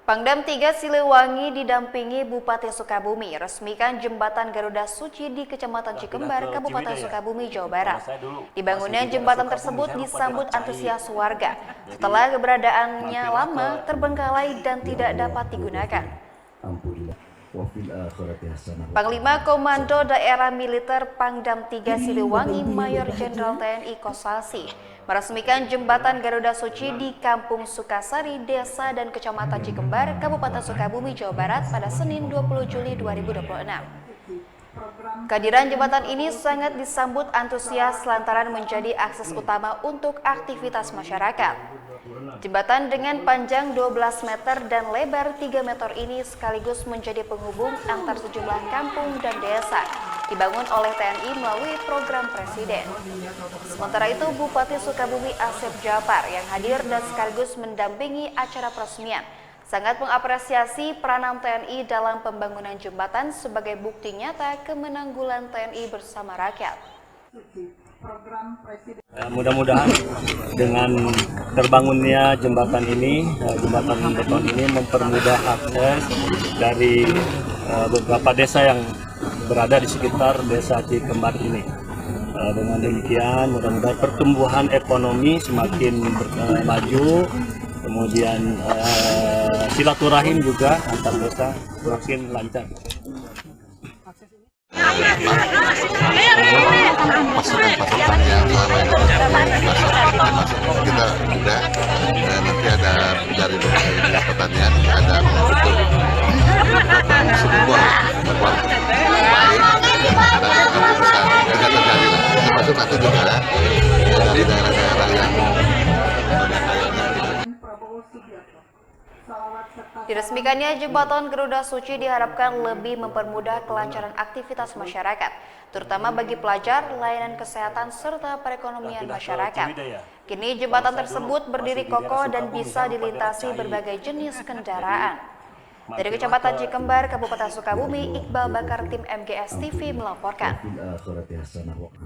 Pangdam 3 Siliwangi didampingi Bupati Sukabumi resmikan jembatan Garuda Suci di Kecamatan Cikembar, Kabupaten Sukabumi, Jawa Barat. Dibangunnya jembatan tersebut disambut antusias warga setelah keberadaannya lama terbengkalai dan tidak dapat digunakan. Panglima Komando Daerah Militer Pangdam 3 Siliwangi Mayor Jenderal TNI Kosasi meresmikan jembatan Garuda Suci di Kampung Sukasari, Desa dan Kecamatan Cikembar, Kabupaten Sukabumi, Jawa Barat pada Senin 20 Juli 2026. Kehadiran jembatan ini sangat disambut antusias lantaran menjadi akses utama untuk aktivitas masyarakat. Jembatan dengan panjang 12 meter dan lebar 3 meter ini sekaligus menjadi penghubung antar sejumlah kampung dan desa, dibangun oleh TNI melalui program Presiden. Sementara itu, Bupati Sukabumi Asep Jafar yang hadir dan sekaligus mendampingi acara peresmian sangat mengapresiasi peranan TNI dalam pembangunan jembatan sebagai bukti nyata kemenanggulan TNI bersama rakyat. Mudah-mudahan dengan terbangunnya jembatan ini, jembatan beton ini mempermudah akses dari beberapa desa yang berada di sekitar desa Cikembar ini. Dengan demikian, mudah-mudahan pertumbuhan ekonomi semakin maju, kemudian silaturahim juga antar desa semakin lancar. Pasukan yang selama ini kita udah nanti ada dari dinas pertanian ada untuk suku buah baik dan bisa terjadi lah, termasuk nanti juga dari daerah-daerah yang Diresmikannya jembatan Garuda Suci diharapkan lebih mempermudah kelancaran aktivitas masyarakat, terutama bagi pelajar, layanan kesehatan, serta perekonomian masyarakat. Kini jembatan tersebut berdiri kokoh dan bisa dilintasi berbagai jenis kendaraan. Dari Kecamatan Cikembar, Kabupaten Sukabumi, Iqbal Bakar, tim MGS TV melaporkan.